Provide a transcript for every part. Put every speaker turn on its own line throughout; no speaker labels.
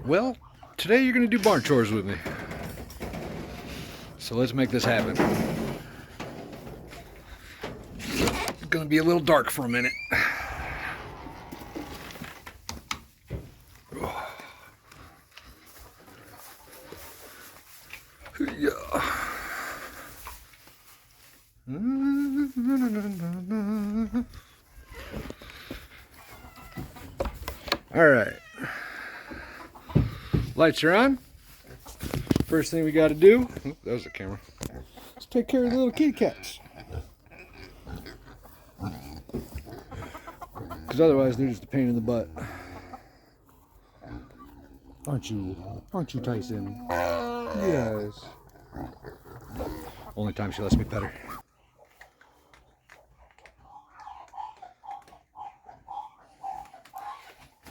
Well, today you're gonna do barn chores with me. So let's make this happen. It's gonna be a little dark for a minute. Yeah. All right. Lights are on. First thing we got to do, that was the camera. Let's take care of the little kitty cats. Because otherwise they're just a pain in the butt. Aren't you, Tyson? Yes. Only time she lets me pet her.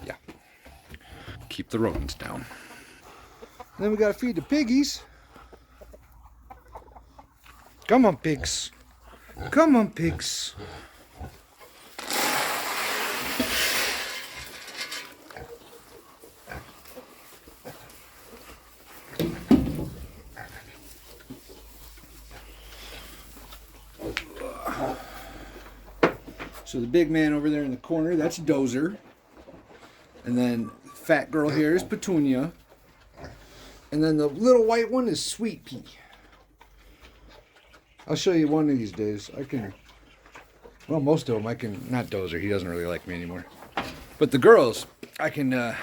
Yeah. Keep the rodents down. Then we gotta feed the piggies. Come on, pigs. Come on, pigs. So the big man over there in the corner, that's Dozer. And then fat girl here is Petunia. And then the little white one is Sweet Pea. I'll show you one of these days. I can, well, most of them I can, not Dozer, he doesn't really like me anymore. But the girls, I can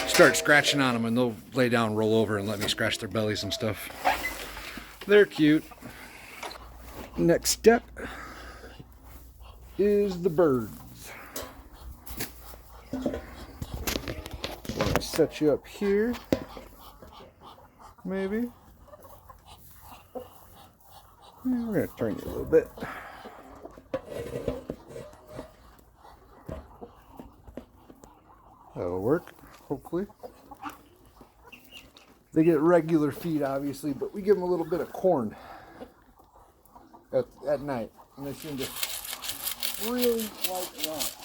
start scratching on them and they'll lay down, roll over and let me scratch their bellies and stuff. They're cute. Next step is the birds. So I'm gonna set you up here. Maybe. Yeah, we're gonna turn you a little bit. That'll work, hopefully. They get regular feed, obviously, but we give them a little bit of corn at night, and they seem to really like that.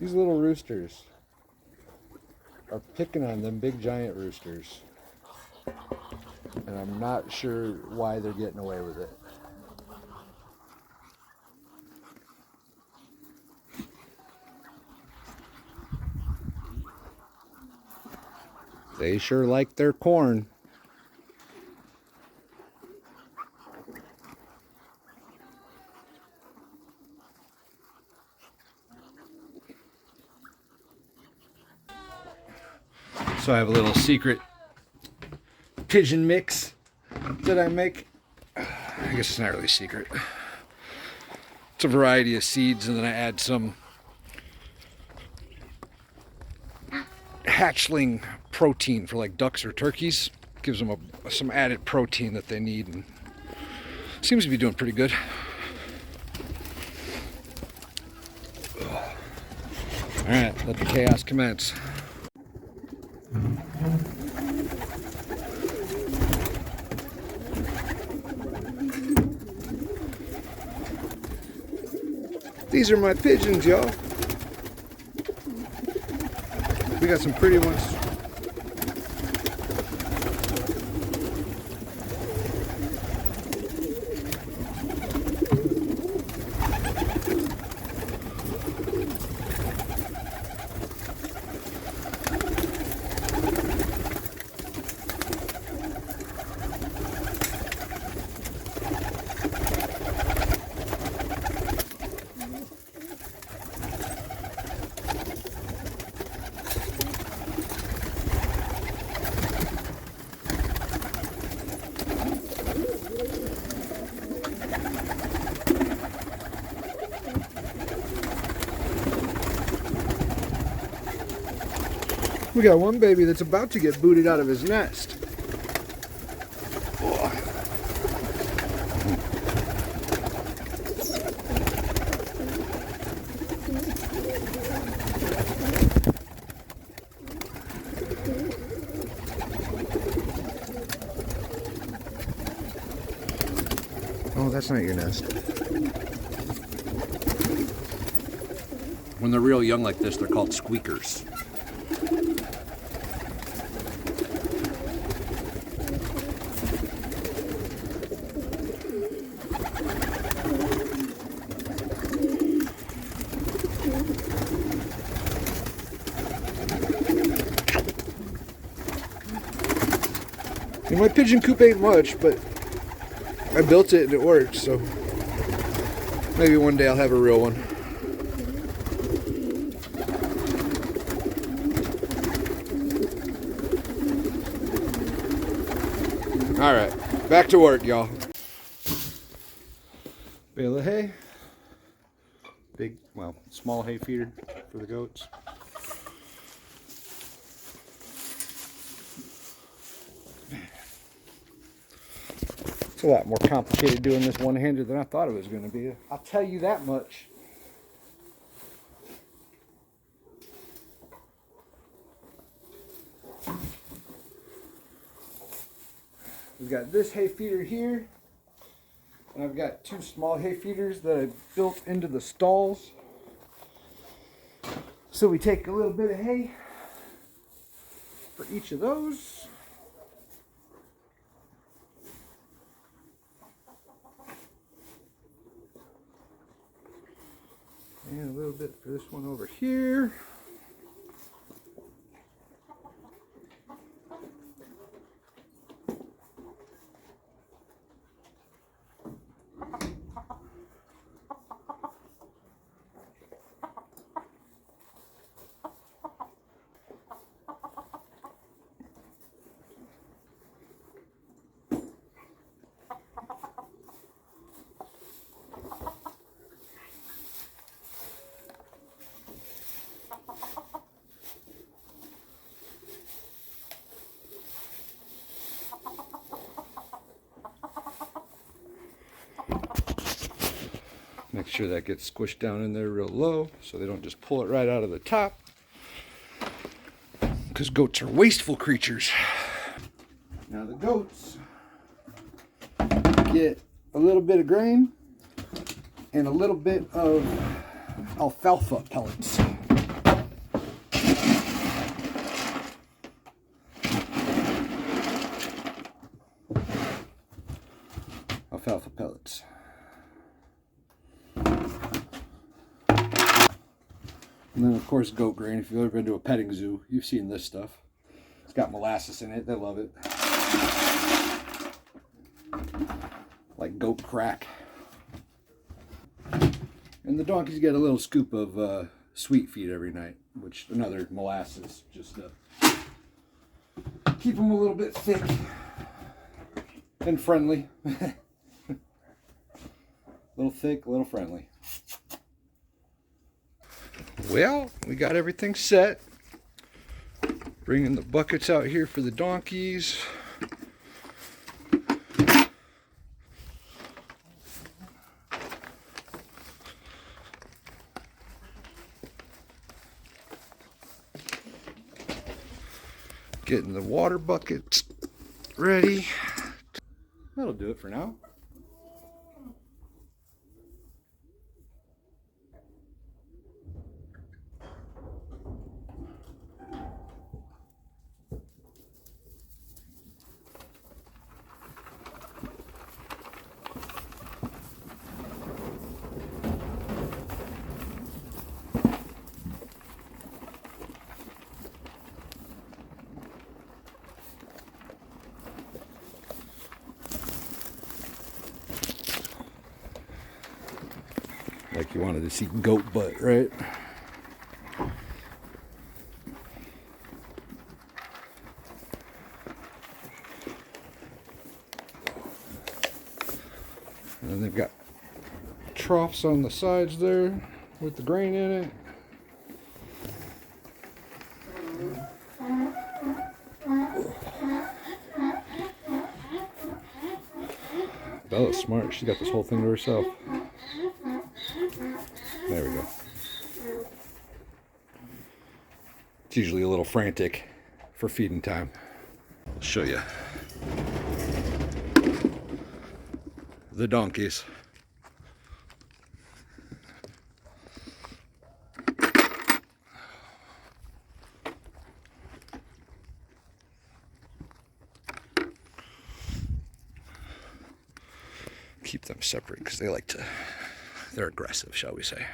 These little roosters are picking on them big giant roosters. And I'm not sure why they're getting away with it. They sure like their corn. So I have a little secret pigeon mix that I make. I guess it's not really secret. It's a variety of seeds, and then I add some hatchling protein for like ducks or turkeys. Gives them some added protein that they need, and seems to be doing pretty good. All right, let the chaos commence. These are my pigeons, y'all. We got some pretty ones. We got one baby that's about to get booted out of his nest. Oh, that's not your nest. When they're real young like this, they're called squeakers. And my pigeon coop ain't much, but I built it and it works, so maybe one day I'll have a real one. All right, back to work, y'all. Bale of hay. Big, well, small hay feeder for the goats. It's a lot more complicated doing this one-handed than I thought it was going to be. I'll tell you that much. We've got this hay feeder here, and I've got two small hay feeders that I built into the stalls. So we take a little bit of hay for each of those. And a little bit for this one over here. Make sure that gets squished down in there real low so they don't just pull it right out of the top. Because goats are wasteful creatures. Now the goats get a little bit of grain and a little bit of alfalfa pellets. Alfalfa pellets. And then, of course, goat grain. If you've ever been to a petting zoo, you've seen this stuff. It's got molasses in it. They love it. Like goat crack. And the donkeys get a little scoop of sweet feed every night, which another molasses, just to keep them a little bit thick and friendly. A little thick, a little friendly. Well, we got everything set. Bringing the buckets out here for the donkeys. Getting the water buckets ready. That'll do it for now. Like you wanted to see goat butt, right? And then they've got troughs on the sides there with the grain in it. Bella's smart. She got this whole thing to herself. There we go. It's usually a little frantic for feeding time. I'll show you the donkeys. Keep them separate because they're aggressive, shall we say.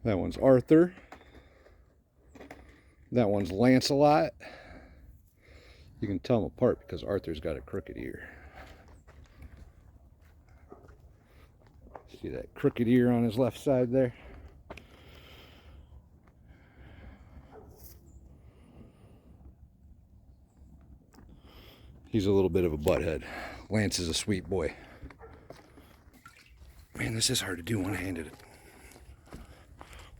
That one's Arthur. That one's Lancelot. You can tell them apart because Arthur's got a crooked ear. See that crooked ear on his left side there? He's a little bit of a butthead. Lance is a sweet boy. Man, this is hard to do one-handed.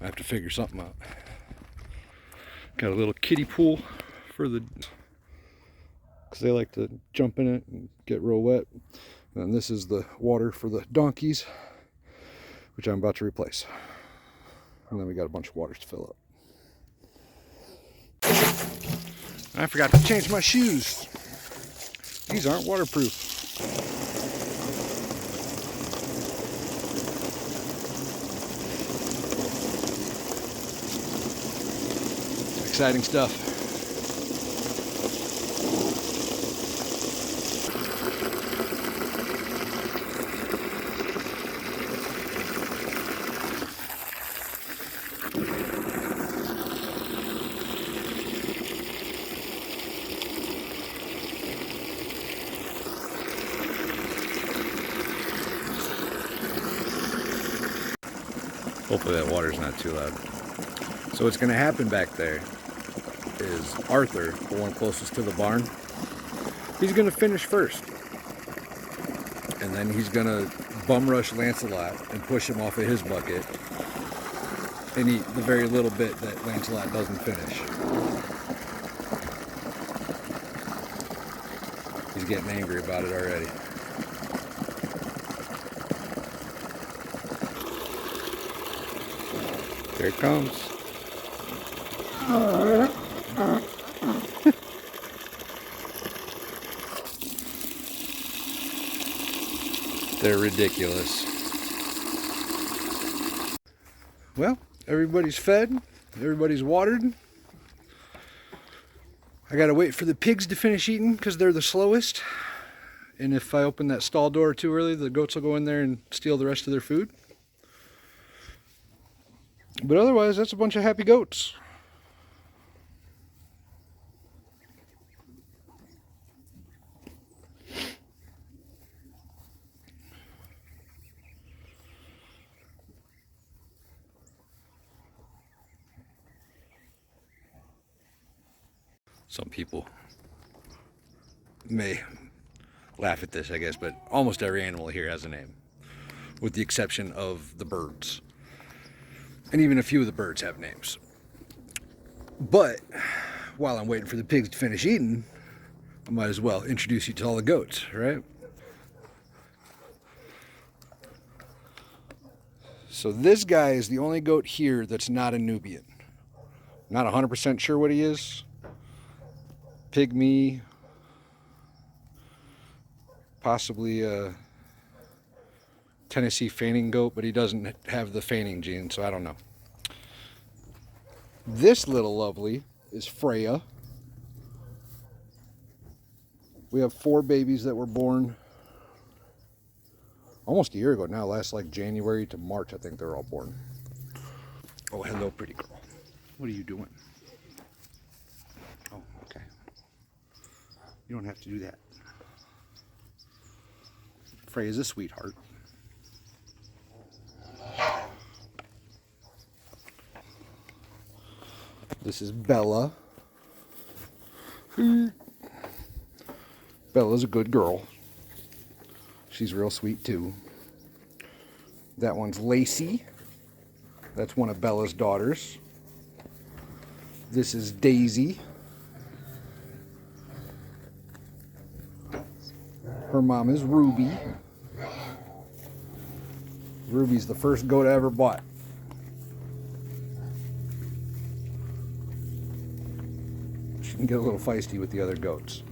I have to figure something out. Got a little kiddie pool for the, because they like to jump in it and get real wet. And this is the water for the donkeys, which I'm about to replace. And then we got a bunch of waters to fill up. I forgot to change my shoes. These aren't waterproof. Exciting stuff. Hopefully that water's not too loud. So what's going to happen back there is Arthur, the one closest to the barn, he's going to finish first. And then he's going to bum rush Lancelot and push him off of his bucket and eat the very little bit that Lancelot doesn't finish. He's getting angry about it already. Here it comes. They're ridiculous. Well, everybody's fed, everybody's watered. I gotta wait for the pigs to finish eating because they're the slowest. And if I open that stall door too early, the goats will go in there and steal the rest of their food. But otherwise, that's a bunch of happy goats. Some people may laugh at this, I guess, but almost every animal here has a name, with the exception of the birds. And even a few of the birds have names. But while I'm waiting for the pigs to finish eating, I might as well introduce you to all the goats, right? So this guy is the only goat here that's not a Nubian. Not 100% sure what he is. Pygmy, possibly a Tennessee fainting goat, but he doesn't have the fainting gene, so I don't know. This little lovely is Freya. We have 4 babies that were born almost a year ago now. Last like January to March, I think they're all born. Oh, hello, pretty girl. What are you doing? Oh, okay. You don't have to do that. Freya's a sweetheart. This is Bella. Bella's a good girl. She's real sweet too. That one's Lacey. That's one of Bella's daughters. This is Daisy. Her mom is Ruby. Ruby's the first goat I ever bought. She can get a little feisty with the other goats.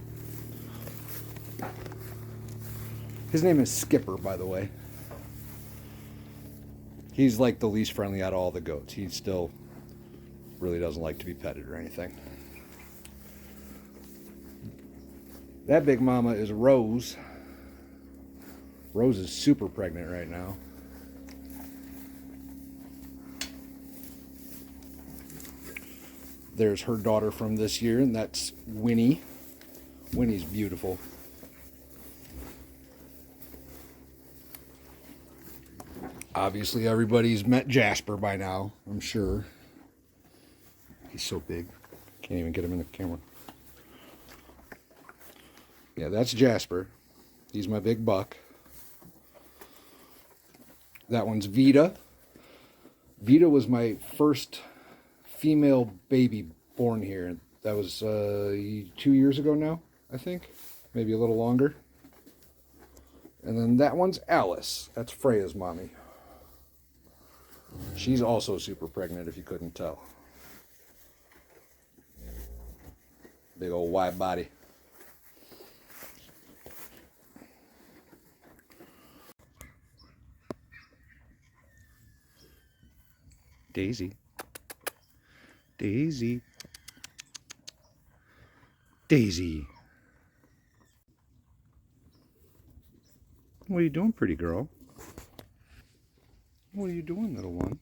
His name is Skipper, by the way. He's like the least friendly out of all the goats. He still really doesn't like to be petted or anything. That big mama is Rose. Rose is super pregnant right now. There's her daughter from this year, and that's Winnie. Winnie's beautiful. Obviously, everybody's met Jasper by now, I'm sure. He's so big. Can't even get him in the camera. Yeah, that's Jasper. He's my big buck. That one's Vita. Vita was my first female baby born here. That was 2 years ago now, I think. Maybe a little longer. And then that one's Alice. That's Freya's mommy. She's also super pregnant, if you couldn't tell. Big old wide body. Daisy. Daisy. Daisy. What are you doing, pretty girl? What are you doing, little one?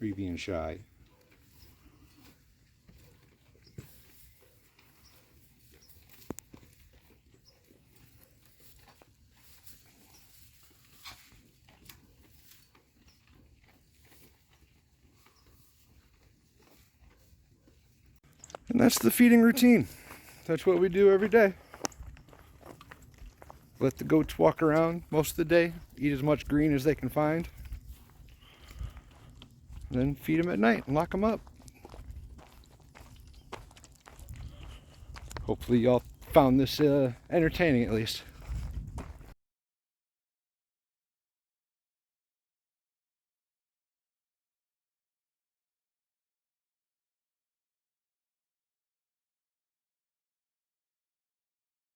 Are you being shy? And that's the feeding routine. That's what we do every day. Let the goats walk around most of the day, eat as much green as they can find, and then feed them at night and lock them up. Hopefully y'all found this entertaining at least.